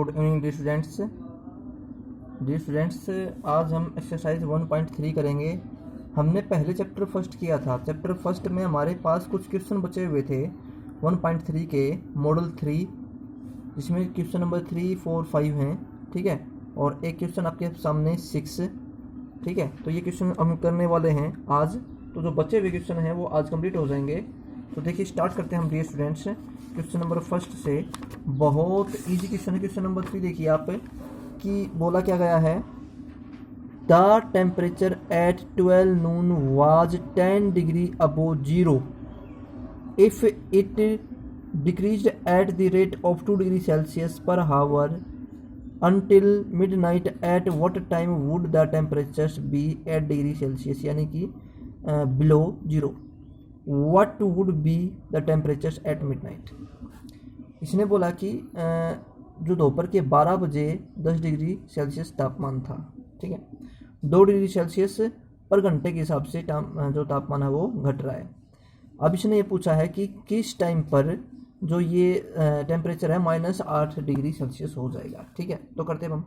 Good evening dear students, आज हम exercise 1.3 करेंगे। हमने पहले चैप्टर फर्स्ट किया था। चैप्टर फर्स्ट में हमारे पास कुछ क्वेश्चन बचे हुए थे 1.3 के मॉडल 3, जिसमें क्वेश्चन नंबर 3, 4, 5 हैं, ठीक है, और एक क्वेश्चन आपके सामने 6, ठीक है। तो ये क्वेश्चन हम करने वाले हैं आज। तो जो बचे हुए क्वेश्चन हैं वो आज कंप्लीट हो जाएंगे। तो देखिए स्टार्ट करते हैं हम dear students question number first से। बहुत इजी क्वेश्चन है। क्वेश्चन नंबर 3 देखिए आप कि बोला क्या गया है, the temperature at 12 noon was 10 degree above zero if it decreased at the rate of 2 degree Celsius per hour until midnight, at what time would the temperatures be 8 degree Celsius यानी कि below zero? What would be the temperatures at midnight? इसने बोला कि जो दोपहर के 12 बजे 10 degree Celsius तापमान था, ठीक है, 2 डिग्री सेल्सियस पर घंटे के हिसाब से जो तापमान है वो घट रहा है। अब इसने ये पूछा है कि किस टाइम पर जो ये टेम्परेचर है -8 डिग्री सेल्सियस हो जाएगा, ठीक है। तो करते हैं हम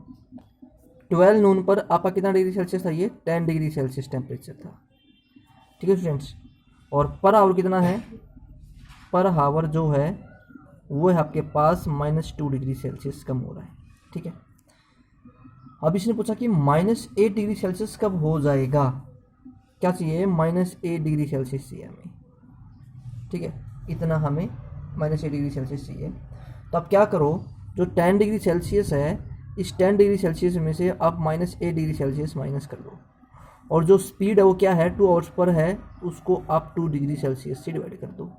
12 नून पर आपका कितना डिग्री सेल्सियस था, ये 10 डिग्री सेल्सियस टेम्परेचर था, ठीक है स्टूडेंट्स। और पर आवर कितना है, पर आवर जो है वो है आपके पास -2 डिग्री सेल्सियस कम हो रहा है, ठीक है। अब इसने पूछा कि -8 डिग्री सेल्सियस कब हो जाएगा, क्या चाहिए, -8 डिग्री सेल्सियस चाहिए हमें, ठीक है, इतना हमें -8 डिग्री सेल्सियस चाहिए। तो आप क्या करो, जो 10 डिग्री सेल्सियस है, इस 10 डिग्री सेल्सियस में से आप -8 डिग्री सेल्सियस माइनस कर लो, और जो स्पीड है वो क्या है, 2 आवर्स पर है, उसको आप 2 डिग्री सेल्सियस से डिवाइड कर दो,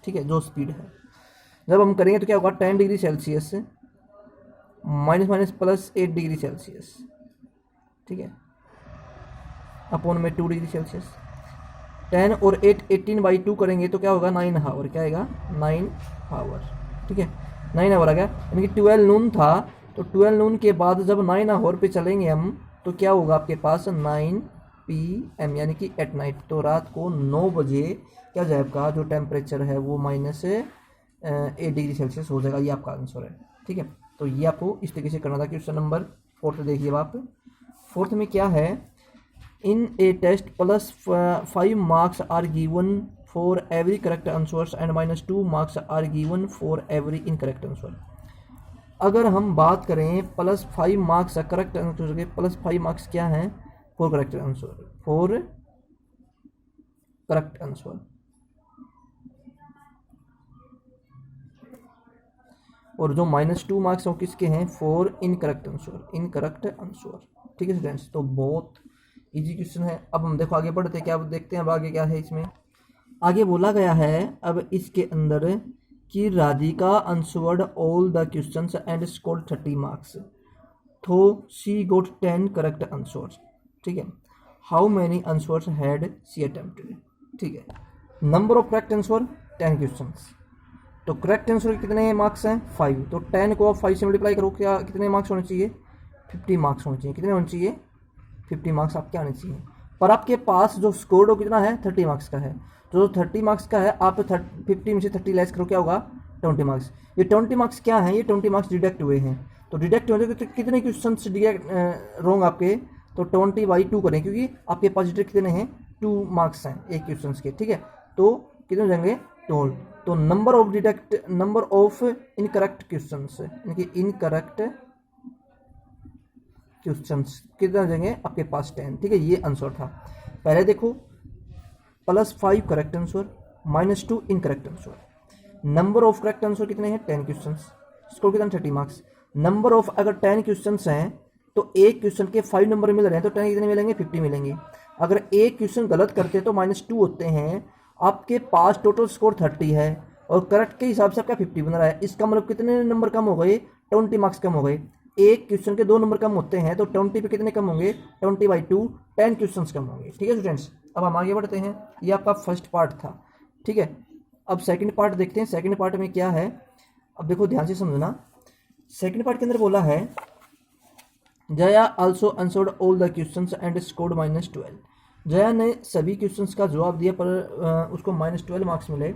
ठीक है, जो स्पीड है। जब हम करेंगे तो क्या होगा, 10 डिग्री सेल्सियस -8 डिग्री सेल्सियस, ठीक है, अपॉन में 2 डिग्री सेल्सियस। 10 और 8 18/2 करेंगे तो क्या होगा, 9 आवर, क्या आएगा, 9 आवर, ठीक है, 9 आवर आ गया। यानी कि 12 नून था, तो 12 नून के बाद जब 9 आवर पे चलेंगे हम, तो क्या होगा आपके पास 9 PM, यानी कि एट नाइट। तो रात को 9 बजे क्या जाए आपका जो टेम्परेचर है वो -8 डिग्री सेल्सियस हो जाएगा। ये आपका आंसर है, ठीक है। तो ये आपको इस तरीके से करना था। क्वेश्चन नंबर 4 देखिए आप, 4 में क्या है, in a test +5 marks are given for every correct answers and -2 marks are given for every incorrect answer. अगर हम बात करें +5 मार्क्स करेक्ट आंसर के, +5 मार्क्स क्या हैं, फॉर करेक्ट आंसर, और जो -2 मार्क्स वो किसके हैं, फॉर इनकरेक्ट आंसर, ठीक है स्टूडेंट्स। तो बहुत इजी क्वेश्चन है। अब हम देखो आगे बढ़ते हैं, क्या देखते हैं अब आगे क्या है। इसमें आगे बोला गया है अब इसके अंदर कि Radhika answered all the questions and scored 30 marks, तो शी गोट 10 करेक्ट आंसर्स, ठीक है। How many answers had she attempted, ठीक है। Number of correct answer 10 questions, तो करेक्ट आंसर कितने मार्क्स हैं, 5। तो 10 को आप 5 से मल्टीप्लाई करो, क्या कितने मार्क्स होने चाहिए, 50 मार्क्स होने चाहिए। कितने होने चाहिए, 50 मार्क्स आपके आने चाहिए। पर आपके पास जो स्कोर हो कितना है, 30 मार्क्स का है। तो जो 30 मार्क्स का है, आप 50 में से 30 लेस करो, क्या होगा, 20 मार्क्स। ये 20 मार्क्स क्या हैं, ये 20 मार्क्स डिडक्ट हुए हैं। तो डिडक्ट हुए तो कितने क्वेश्चन रॉन्ग आपके, तो 20/2 करें, क्योंकि आपके पास डिडक्ट कितने हैं, 2 मार्क्स हैं एक क्वेश्चन के, ठीक है। तो कितने हो जाएंगे, 2। तो नंबर ऑफ इनकरेक्ट क्वेश्चंस, यानी कि इनकरेक्ट क्वेश्चंस कितने हो जाएंगे आपके पास, 10, ठीक है। ये आंसर था। पहले देखो +5 correct answer, -2 incorrect answer. Number of correct answer कितने हैं, 10 क्वेश्चंस, स्कोर कितना, 30 मार्क्स। नंबर ऑफ अगर 10 क्वेश्चंस हैं तो एक क्वेश्चन के 5 नंबर मिल रहे हैं, तो 10 कितने मिलेंगे, 50 मिलेंगे। अगर एक क्वेश्चन गलत करते हैं तो -2 होते हैं। आपके पास टोटल स्कोर 30 है और करेक्ट के हिसाब से आपका 50 बन रहा है। इसका मतलब कितने नंबर कम हो गए, 20 मार्क्स कम हो गए। एक क्वेश्चन के 2 नंबर कम होते हैं, तो 20 पे कितने कम होंगे, 20/2, 10 क्वेश्चन कम होंगे, ठीक है स्टूडेंट्स। अब हम आगे बढ़ते हैं। ये आपका फर्स्ट पार्ट था, ठीक है। अब सेकंड पार्ट देखते हैं। सेकंड पार्ट में क्या है, अब देखो ध्यान से समझना। सेकंड पार्ट के अंदर बोला है, Jaya also answered all the questions and scored -12। Jaya ने सभी क्वेश्चंस का जवाब दिया पर उसको -12 मार्क्स मिले।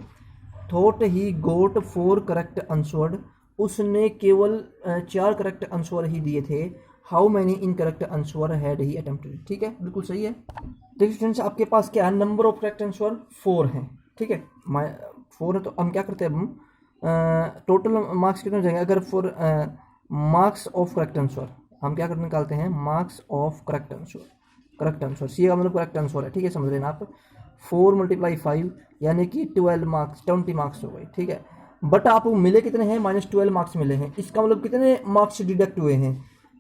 थॉट ही गोट 4 करेक्ट आंसर्ड उसने केवल 4 करेक्ट आंसर ही दिए थे। How many incorrect answer had he attempted. ठीक है, बिल्कुल सही है। देखिए स्टूडेंट्स, आपके पास क्या है, नंबर ऑफ करेक्ट आंसर 4 हैं। ठीक है, 4 है, तो हम क्या करते हैं, हम टोटल मार्क्स कितने हो जाएंगे अगर four marks of correct answer, हम क्या करके निकालते हैं, marks of correct answer. Correct answer C का मतलब करेक्ट आंसर है। ठीक है, समझ लेना आप। 4 × 5 यानी कि 12 मार्क्स, 20 मार्क्स हो गए। ठीक है, बट आपको मिले कितने हैं, -12 मार्क्स मिले हैं। इसका मतलब कितने मार्क्स डिडक्ट हुए हैं,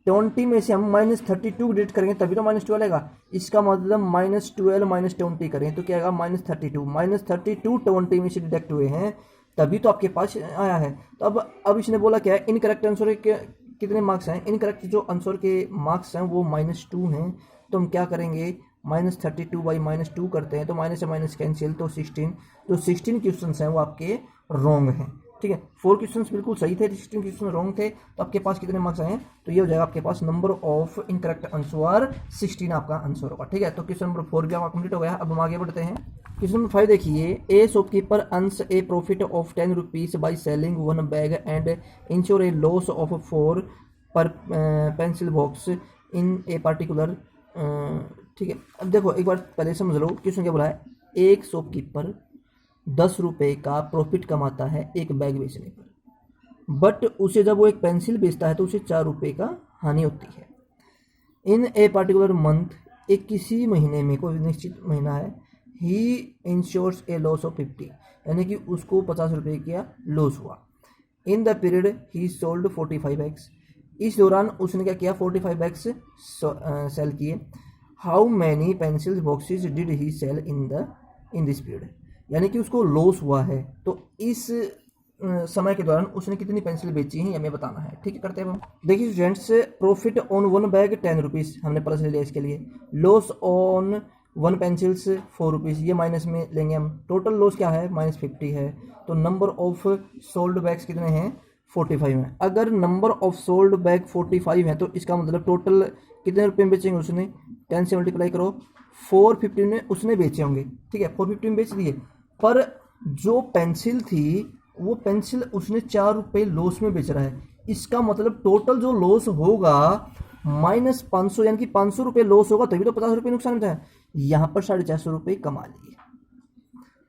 20 में से हम -32 डिडक्ट करेंगे तभी तो -12 आएगा। इसका मतलब -12 -20 करें तो क्या आएगा, -32। -32 20 में से डिडक्ट हुए हैं तभी तो आपके पास आया है। तो अब इसने बोला क्या है, इनकरेक्ट आंसर के कितने मार्क्स हैं, इनकरेक्ट जो आंसर के मार्क्स हैं वो -2 हैं। तो हम क्या करेंगे, -32 बाई -2 करते हैं तो माइनस से माइनस कैंसिल, तो 16। तो 16 क्वेश्चन हैं वो आपके रॉन्ग हैं। ठीक है, 4 क्वेश्चन बिल्कुल सही थे, 16 क्वेश्चन रॉन्ग थे। तो आपके पास कितने मार्क्स आए हैं, तो ये हो जाएगा आपके पास नंबर ऑफ इनकरेक्ट आंसर 16 आपका आंसर होगा। ठीक है, तो क्वेश्चन नंबर 4 भी आपका कंप्लीट हो गया। अब हम आगे बढ़ते हैं। क्वेश्चन नंबर 5 देखिए, ए shopkeeper earns A profit of 10 rupees by selling 1 bag and ensure A loss of 4 पर pencil box in a particular. ठीक है, अब देखो एक बार पहले समझ लो क्वेश्चन क्या बोला है। एक शॉपकीपर 10 रुपये का प्रॉफिट कमाता है एक बैग बेचने पर, बट उसे जब वो एक पेंसिल बेचता है तो उसे 4 रुपये का हानि होती है। इन ए पार्टिकुलर मंथ, एक किसी महीने में, कोई निश्चित महीना है, he insures a loss of 50, यानी कि उसको 50 रुपये का लॉस हुआ। In the period he sold 45 bags, इस दौरान उसने क्या किया, 45 बैग्स सेल किए। How many pencil boxes did he sell in this period, यानी कि उसको लॉस हुआ है तो इस समय के दौरान उसने कितनी पेंसिल बेची हैं हमें बताना है। ठीक है, करते हैं हम। देखिए students, profit on 1 bag 10 rupees हमने प्लस ले लिया इसके लिए। लॉस ऑन 1 पेंसिल्स 4 रुपीज़, ये माइनस में लेंगे हम। टोटल लॉस क्या है, -50 है। तो नंबर ऑफ सोल्ड बैग्स कितने हैं, 45 हैं। अगर नंबर ऑफ सोल्ड बैग 45 है तो इसका मतलब टोटल कितने रुपये में बेचेंगे उसने, 10 से मल्टीप्लाई करो, 450 में उसने बेचे होंगे। ठीक है, 450 में बेच दिए, पर जो पेंसिल थी वो पेंसिल उसने 4 रुपये लॉस में बेच रहा है। इसका मतलब टोटल जो लॉस होगा -500, यानी कि 500 रुपये लॉस होगा तभी तो 50 रुपये नुकसान होता है। यहाँ पर 450 रुपये कमा लिए।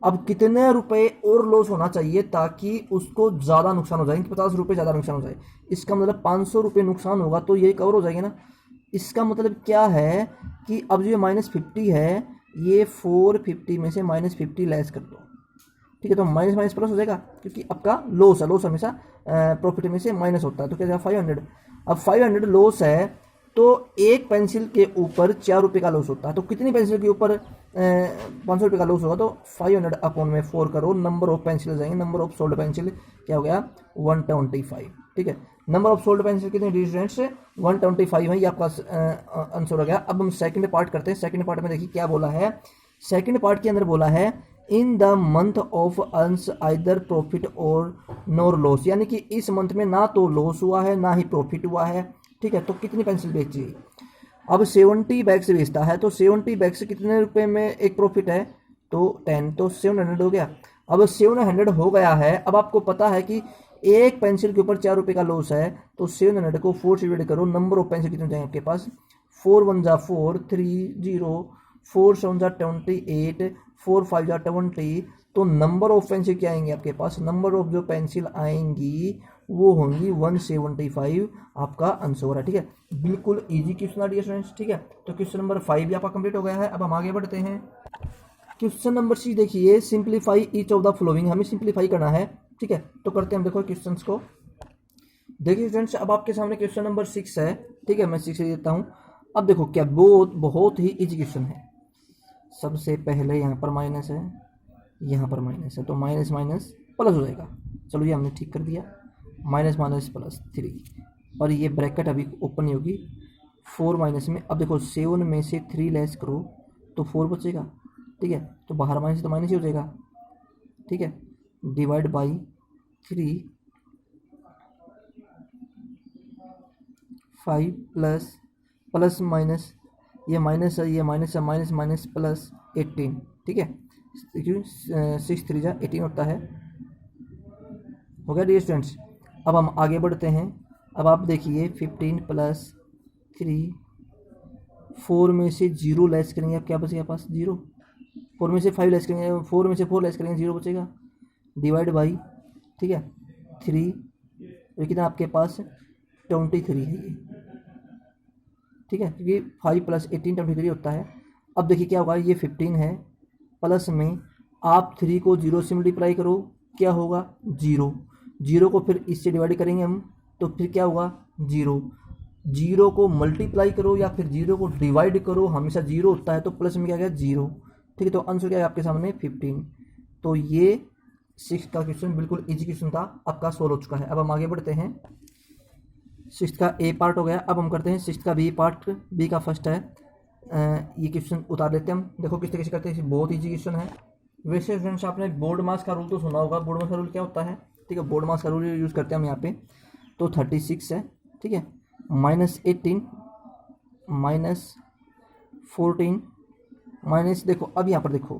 अब कितने रुपए और लॉस होना चाहिए ताकि उसको ज़्यादा नुकसान हो जाए, 50 रुपये ज़्यादा नुकसान हो जाए। इसका मतलब 500 रुपये नुकसान होगा तो ये कवर हो जाएगा ना। इसका मतलब क्या है कि अब जो ये -50 है, ये 450 में से -50 लेस कर दो। ठीक है, तो माइनस माइनस प्लस हो जाएगा क्योंकि आपका लॉस है, लॉस हमेशा प्रॉफिट में से माइनस होता है। तो क्या जाएगा 500। अब 500 लॉस है तो एक पेंसिल के ऊपर 4 रुपये का लॉस होता है। तो कितनी पेंसिल के ऊपर 500 रुपये का लॉस होगा, तो 500 अपॉन में 4 करो, नंबर ऑफ पेंसिल जाएंगे, नंबर ऑफ सोल्ड पेंसिल क्या हो गया, 125। ठीक है, नंबर ऑफ सोल्ड पेंसिल कितने डिस्टेंस से 125 है, ये आपका आंसर हो गया। अब हम सेकंड पार्ट करते हैं। सेकंड पार्ट में देखिए क्या बोला है। सेकंड पार्ट के अंदर बोला है in the month of earns either profit और नोर लॉस, यानी कि इस मंथ में ना तो लॉस हुआ है ना ही प्रॉफिट हुआ है। ठीक है, तो कितनी पेंसिल बेची, अब 70 बैग्स बेचता है तो 70 बैग्स कितने रुपए में एक प्रॉफिट है, तो 10, तो 700 हो गया। अब 700 हो गया है, अब आपको पता है कि एक पेंसिल के ऊपर 4 रुपये का लॉस है, तो 700 को 4 से डिवाइड करो, नंबर ऑफ पेंसिल कितने जाएंगे आपके पास, 4 1 जा 4, 3 0, 4 7 जा 28, 4 5 जा 20। तो नंबर ऑफ पेंसिल क्या आएंगे आपके पास, नंबर ऑफ जो पेंसिल आएंगी वो होंगी 175, आपका आंसर है। ठीक है, बिल्कुल इजी क्वेश्चन डियर स्टूडेंट्स। ठीक है, तो क्वेश्चन नंबर 5 भी आपका कंप्लीट हो गया है। अब हम आगे बढ़ते हैं। क्वेश्चन नंबर 6 देखिए, simplify each of the following, हमें सिंप्लीफाई करना है। ठीक है, तो करते हैं हम, देखो क्वेश्चन को देखिए स्टूडेंट्स, अब आपके सामने क्वेश्चन नंबर 6 है। ठीक है, मैं 6 देता हूँ। अब देखो क्या बहुत ही इजी क्वेश्चन है। सबसे पहले यहाँ पर माइनस है, यहाँ पर माइनस है, तो माइनस माइनस प्लस हो जाएगा। चलो ये हमने ठीक कर दिया, माइनस माइनस प्लस 3, और ये ब्रैकेट अभी ओपन नहीं होगी। 4 माइनस में, अब देखो 7 में से 3 लेस करो तो 4 बचेगा। ठीक है, तो बाहर माइनस तो माइनस ही हो जाएगा। ठीक है, divide by 3, 5 plus plus minus, ये माइनस है, ये माइनस है, माइनस माइनस प्लस 18। ठीक है, क्यों 6 3 जा 18 होता है, हो गया डियर स्टूडेंट्स। अब हम आगे बढ़ते हैं। अब आप देखिए 15 प्लस 3, 4 में से 0 लेस करेंगे, अब क्या बचेगा पास 0। 4 में से 5 लेस करेंगे, 4 में से 4 लेस करेंगे 0 बचेगा, डिवाइड बाई, ठीक है, 3, ये कितना आपके पास 23 है ये, ठीक है, क्योंकि 5 प्लस 18 23 होता है। अब देखिए क्या होगा, ये 15 है, प्लस में आप 3 को 0 से मल्टीप्लाई करो, क्या होगा 0, 0 को फिर इससे डिवाइड करेंगे हम, तो फिर क्या होगा 0, 0 को मल्टीप्लाई करो या फिर 0 को डिवाइड करो, हमेशा 0 होता है, तो प्लस में क्या गया 0, ठीक है। तो आंसर क्या है आपके सामने 15। तो ये 6 का क्वेश्चन बिल्कुल इजी क्वेश्चन था, आपका सोल्व हो चुका है। अब हम आगे बढ़ते हैं। 6 का ए पार्ट हो गया, अब हम करते हैं 6 का बी पार्ट। बी का फर्स्ट है, ये क्वेश्चन उतार लेते हैं हम। देखो किस तरीके से करते हैं, बहुत ईजी क्वेश्चन है। वैसे फ्रेंड्स आपने बोर्ड मास का रूल तो सुना होगा, बोर्ड मास का रूल क्या होता है, ठीक है, बोर्ड मास का रूल यूज़ करते हैं हम यहाँ पे। तो 36 है, ठीक है, -18 -14 माइनस, देखो अब यहाँ पर देखो,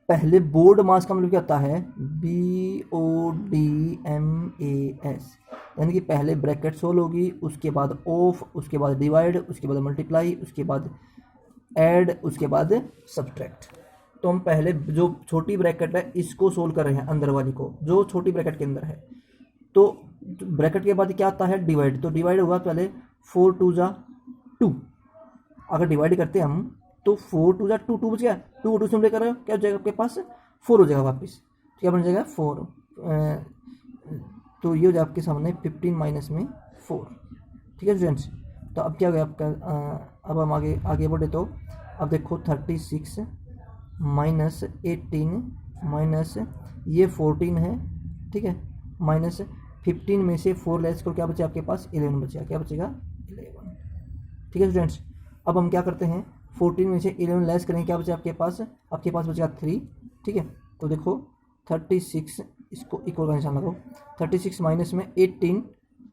पहले बोर्ड मास का मतलब क्या होता है, BODMAS, यानी कि पहले ब्रैकेट सोल होगी, उसके बाद ऑफ, उसके बाद डिवाइड, उसके बाद मल्टीप्लाई, उसके बाद ऐड, उसके बाद सब्ट्रैक्ट। तो हम पहले जो छोटी ब्रैकेट है इसको सोल्व कर रहे हैं, अंदर वाली को, जो छोटी ब्रैकेट के अंदर है। तो ब्रैकेट के बाद क्या आता है डिवाइड, तो डिवाइड होगा पहले 4 2 जा 2, अगर डिवाइड करते हैं हम तो 4 2 जा 2, 2 बच गया, 2 2 से लेकर क्या हो जाएगा आपके पास 4 हो जाएगा वापस, तो क्या बन जाएगा 4, तो ये हो जाएगा आपके सामने 15 माइनस में 4, ठीक है स्टूडेंट्स। तो अब क्या हो गया आपका, अब हम आगे बढ़े। तो अब देखो 36 माइनस 18 माइनस ये 14 है, ठीक है, माइनस 15 में से 4 लेस को क्या बचे आपके पास 11 बचेगा, क्या बचेगा 11, ठीक है स्टूडेंट्स। अब हम क्या करते हैं, 14 में से 11 लेस करेंगे, क्या बचे आपके पास बचेगा 3, ठीक है। तो देखो 36, इसको इक्वल का निशान लगाओ, 36 माइनस में 18,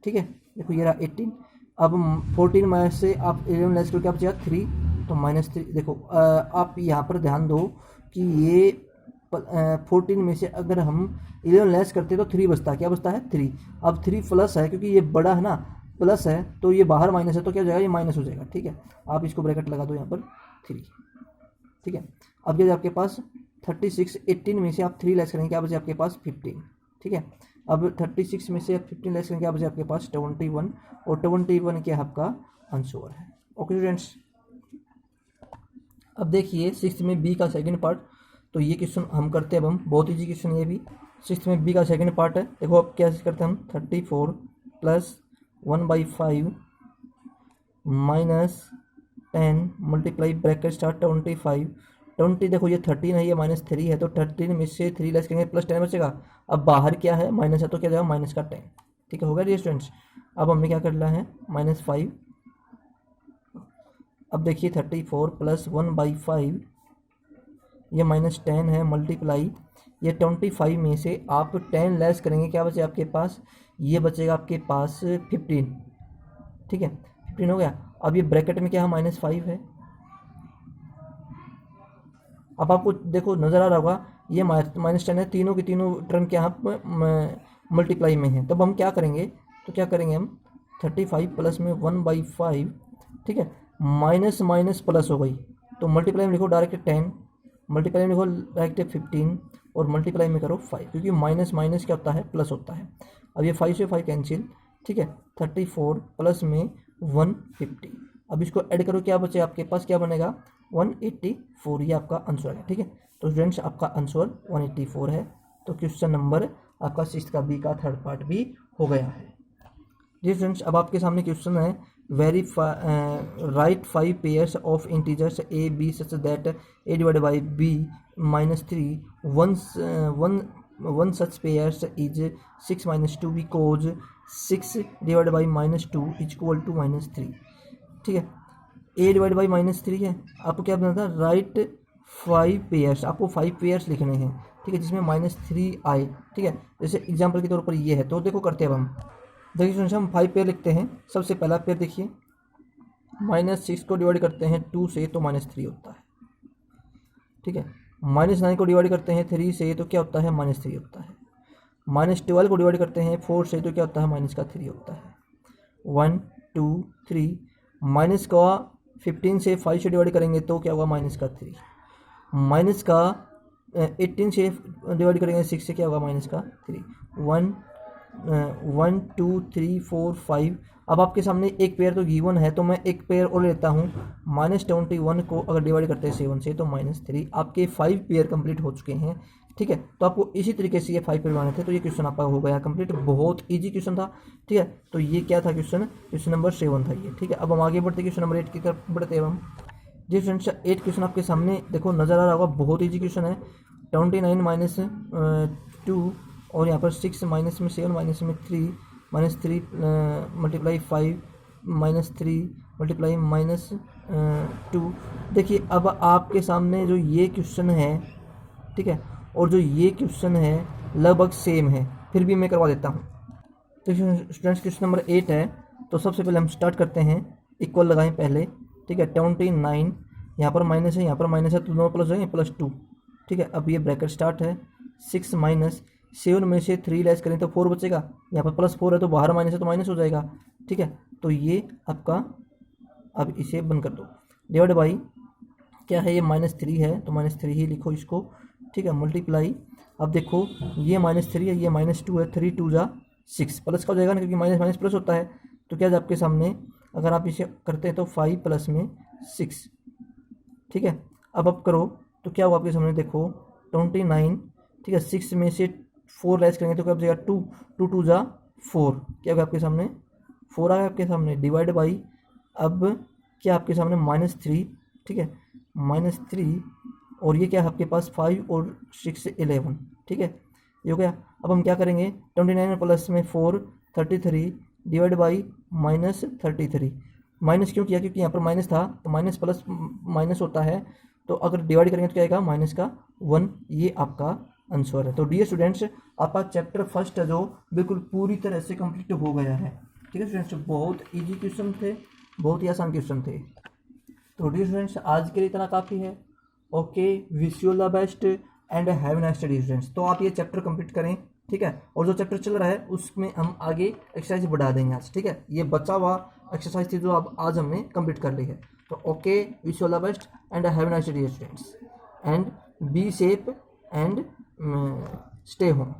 ठीक है, देखो ये रहा 18। अब 14 में से आप 11 लेस करो, क्या बचेगा 3, तो -3। देखो आप यहाँ पर ध्यान दो कि ये 14 में से अगर हम 11 लेस करते तो 3 बचता है, क्या बचता है 3। अब 3 प्लस है, क्योंकि ये बड़ा है ना, प्लस है, तो ये बाहर माइनस है, तो क्या हो जाएगा, ये माइनस हो जाएगा, ठीक है। आप इसको ब्रैकेट लगा दो यहाँ पर 3, ठीक है। अब क्या आपके पास 36, 18 में से आप 3 लेस करेंगे, क्या बचे आपके पास 15, ठीक है। अब 36 में से आप 15 लेस करेंगे, क्या बचे आपके पास 21, और 21 क्या आपका आंसर है। ओके स्टूडेंट्स, अब देखिए 6 में बी का सेकंड पार्ट। तो ये क्वेश्चन हम करते हैं, अब हम बहुत ईजी क्वेश्चन, ये भी 6 में बी का सेकंड पार्ट है। देखो अब क्या करते हैं हम, 34 plus 1/5 minus 10 multiply bracket start 25, 20, देखो ये 13 है, ये -3 है, तो 13 में से 3 लेस करेंगे, प्लस 10 बचेगा। अब बाहर क्या है, माइनस है, तो क्या जाएगा माइनस का 10, ठीक है, होगा डियर स्टूडेंट्स। अब हमें क्या करना है -5। अब देखिए 34 प्लस 1/5, ये -10 है, मल्टीप्लाई ये 25 में से आप 10 लेस करेंगे, क्या बचे आपके पास, ये बचेगा आपके पास 15, ठीक है, 15 हो गया। अब ये ब्रैकेट में क्या है -5 है। अब आपको देखो नज़र आ रहा होगा ये -10 है, तीनों की तीनों टर्म क्या है मल्टीप्लाई में है। तब हम क्या करेंगे, तो क्या करेंगे हम 35 प्लस में 1/5, ठीक है, माइनस माइनस प्लस हो गई, तो मल्टीप्लाई में लिखो डायरेक्ट 10, मल्टीप्लाई में लिखो डायरेक्ट 15, और मल्टीप्लाई में करो 5, क्योंकि माइनस माइनस क्या होता है प्लस होता है। अब ये 5 से 5 कैंसिल, ठीक है, 34 प्लस में 150, अब इसको ऐड करो, क्या बचे आपके पास, क्या बनेगा 184, ये आपका आंसर है, ठीक है। तो स्टूडेंट्स आपका आंसर 184 है। तो क्वेश्चन नंबर आपका 6 का बी का थर्ड पार्ट भी हो गया है। जी स्टूडेंट्स, अब आपके सामने क्वेश्चन है, right 5 pairs of integers A B such that a divided by b -3 one such pairs is 6 - 2 because 6 divided by -2 is equal to -3, ठीक है। a डिवाइड बाई -3 है, आपको क्या बनना था, राइट 5 पेयर्स, आपको 5 पेयर्स लिखने हैं, ठीक है, जिसमें -3 आए, ठीक है। जैसे एग्जांपल के तौर पर ये है, तो देखो करते हैं अब हम, देखिए स्टूडेंट्स हम 5 पेयर लिखते हैं। सबसे पहला पेयर देखिए, -6 को डिवाइड करते हैं 2 से, तो -3 होता है, ठीक है। -9 को डिवाइड करते हैं 3 से, तो क्या होता है -3 होता है। -12 को डिवाइड करते हैं 4 से तो क्या होता है माइनस का 3 होता है। 1 2 3 माइनस का 15 से 5 से डिवाइड करेंगे तो क्या होगा माइनस का 3। माइनस का 18 से डिवाइड करेंगे 6 से क्या होगा माइनस का 3। 1 2 3 4 5। अब आपके सामने एक पेयर तो गिवन है तो मैं एक पेयर और लेता हूँ। -21 को अगर डिवाइड करते हैं 7 से तो -3। आपके 5 पेयर कंप्लीट हो चुके हैं। ठीक है, तो आपको इसी तरीके से ये 5 पेयर बनाने थे। तो ये क्वेश्चन आपका हो गया कंप्लीट, बहुत इजी क्वेश्चन था। ठीक है, तो ये क्या था क्वेश्चन नंबर 7 था ये। ठीक है, अब हम आगे बढ़ते क्वेश्चन नंबर 8 की तरफ बढ़ते हैं हम। जी फ्रेंड्स, 8 क्वेश्चन आपके सामने देखो नज़र आ रहा होगा, बहुत ईजी क्वेश्चन है। 29 - 2 और यहाँ पर 6 माइनस में 7 माइनस में 3 -3 मल्टीप्लाई 5 -3 मल्टीप्लाई -2। देखिए अब आपके सामने जो ये क्वेश्चन है, ठीक है, और जो ये क्वेश्चन है लगभग सेम है, फिर भी मैं करवा देता हूँ। तो स्टूडेंट्स क्वेश्चन नंबर 8 है, तो सबसे पहले हम स्टार्ट करते हैं। इक्वल लगाएं पहले। ठीक है, 29 यहाँ पर माइनस है, यहाँ पर माइनस है, तो दोनों प्लस हो जाएंगे +2। ठीक है, अब ये ब्रैकेट स्टार्ट है। 6 माइनस 7 में से 3 लेस करें तो 4 बचेगा। यहाँ पर +4 है तो बाहर माइनस है तो माइनस हो जाएगा। ठीक है, तो ये आपका, अब इसे बंद कर दो। डिवाइड बाई क्या है, ये -3 है तो -3 ही लिखो इसको। ठीक है, मल्टीप्लाई, अब देखो ये -3 है, ये -2 है, 3 2 जा 6, प्लस का हो जाएगा ना, क्योंकि माइनस माइनस प्लस होता है। तो क्या आपके सामने अगर आप इसे करते हैं तो 5 प्लस में 6। ठीक है, अब करो तो क्या होगा आपके सामने, देखो 29। ठीक है, 6 में से 4 लेस करेंगे तो क्या बचेगा 2 2 2 जा 4, क्या होगा आपके सामने 4 आ गया आपके सामने। डिवाइड बाई, अब क्या आपके सामने -3। ठीक है, -3 और ये क्या है आपके पास 5 और 6 11। ठीक है, ये हो गया। अब हम क्या करेंगे, 29 प्लस में 4 33 डिवाइड बाई -33। माइनस क्यों किया, क्योंकि यहाँ पर माइनस था तो माइनस प्लस माइनस होता है, तो अगर डिवाइड करेंगे तो क्या आएगा -1। ये आपका आंसर है। तो डियर स्टूडेंट्स, आपका चैप्टर फर्स्ट है जो बिल्कुल पूरी तरह से कंप्लीट हो गया है। ठीक है स्टूडेंट्स, बहुत इजी क्वेश्चन थे, बहुत ही आसान क्वेश्चन थे। तो डियर स्टूडेंट्स, आज के लिए इतना काफ़ी है। Okay, wish you the best and have a nice day students. तो आप ये चैप्टर कंप्लीट करें। ठीक है, और जो चैप्टर चल रहा है उसमें हम आगे एक्सरसाइज बढ़ा देंगे आज। ठीक है, ये बचा हुआ एक्सरसाइज थी जो अब आज हमने कंप्लीट कर ली है। तो okay, wish you all the best and have a nice day students and be safe and stay home.